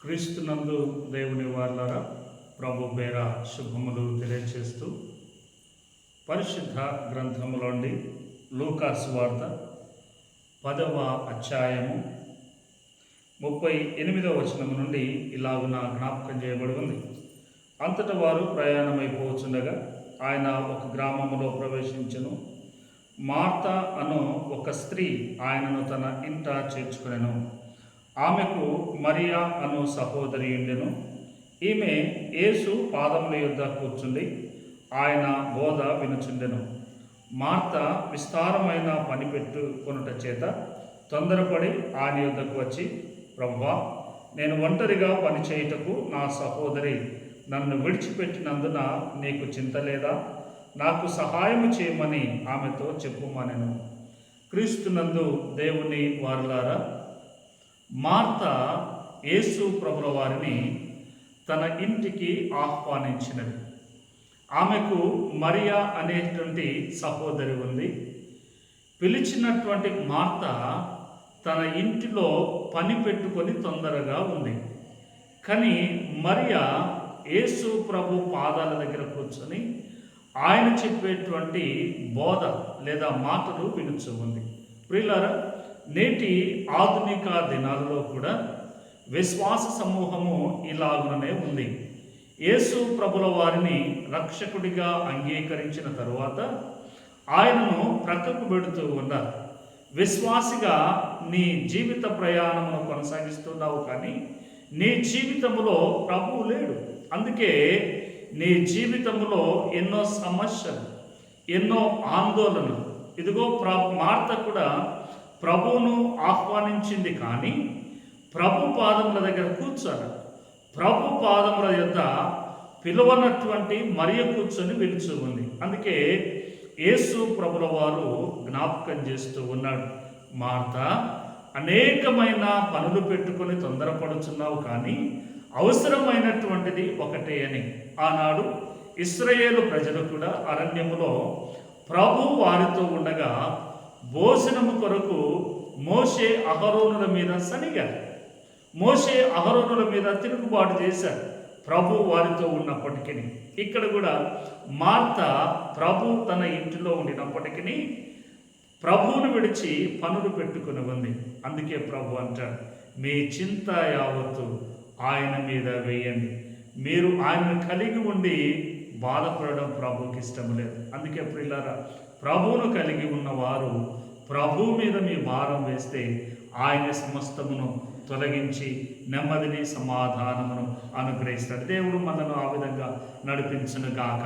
క్రీస్తునందు దేవుని వారలారా, ప్రభు పేర శుభములు తెలియచేస్తూ పరిశుద్ధ గ్రంథములోండి లూకా సువార్త 10వ అధ్యాయము 38వ వచనము నుండి ఇలాగున జ్ఞాపకం చేయబడి ఉంది. అంతటా వారు ప్రయాణమైపోవచ్చుండగా ఆయన ఒక గ్రామములో ప్రవేశించెను. మార్త అను ఒక స్త్రీ ఆయనను తన ఇంట చేర్చుకొనెను. ఆమెకు మరియా అను సహోదరి ఉండెను. ఈమె యేసు పాదముల యొద్ద కూర్చుండి ఆయన బోధ వినుచుండెను. మార్త విస్తారమైన పని పెట్టుకొనుట చేత తొందరపడి ఆయన యొద్దకు వచ్చి, ప్రభువా, నేను ఒంటరిగా పని చేయుటకు నా సహోదరి నన్ను విడిచిపెట్టినందున నీకు చింత లేదా? నాకు సహాయము చేయమని ఆమెతో చెప్పుమనెను. క్రీస్తునందు దేవుని వారలారా, మార్త యేసు ప్రభుల వారిని తన ఇంటికి ఆహ్వానించినది. ఆమెకు మరియా అనేటువంటి సహోదరి ఉంది. పిలిచినటువంటి మార్త తన ఇంటిలో పని పెట్టుకొని తొందరగా ఉంది. కానీ మరియా యేసు ప్రభు పాదాల దగ్గర కూర్చొని ఆయన చెప్పేటువంటి బోధ లేదా మాటలు వినుచు ఉంది. ప్రియులారా, నేటి ఆధునిక దినాలలో కూడా విశ్వాస సమూహము ఇలాగుననే ఉంది. యేసు ప్రభుల వారిని రక్షకుడిగా అంగీకరించిన తరువాత ఆయనను ప్రక్కకు పెడుతూ ఉన్నారు. విశ్వాసిగా నీ జీవిత ప్రయాణమును కొనసాగిస్తున్నావు, కానీ నీ జీవితంలో ప్రభువు లేడు. అందుకే నీ జీవితంలో ఎన్నో సమస్యలు, ఎన్నో ఆందోళనలు. ఇదిగో మార్త కూడా ప్రభువును ఆహ్వానించింది, కానీ ప్రభు పాదముల దగ్గర కూర్చొని ప్రభు పాదముల యొద్ద పిలువనటువంటి మరియ కూర్చొని పిలుచు ఉంది. అందుకే యేసు ప్రభుల వారు జ్ఞాపకం చేస్తూ ఉన్నాడు, మార్త, అనేకమైన పనులు పెట్టుకొని తొందరపడుచున్నావు, కానీ అవసరమైనటువంటిది ఒకటే అని. ఆనాడు ఇశ్రాయేలు ప్రజలు కూడా అరణ్యములో ప్రభు వారితో ఉండగా భోజనము కొరకు మోషే అహరోనుల మీద సనిగారు. మోషే అహరోనుల మీద తిరుగుబాటు చేశారు ప్రభు వారితో ఉన్నప్పటికీ. ఇక్కడ కూడా మార్త ప్రభు తన ఇంటిలో ఉండినప్పటికీ ప్రభువును విడిచి పనులు పెట్టుకుని ఉంది. అందుకే ప్రభు అంటాడు, మీ చింత యావత్తు ఆయన మీద వేయండి. మీరు ఆయనను కలిగి ఉండి బాధపడడం ప్రభువుకి ఇష్టం లేదు. అందుకే ప్రియులారా, ప్రభువును కలిగి ఉన్నవారు ప్రభువు మీద మీ భారం వేస్తే ఆయన సమస్తమును తొలగించి నెమ్మదిని సమాధానమును అనుగ్రహిస్తాడు. దేవుడు మనను ఆ విధంగా నడిపించును గాక.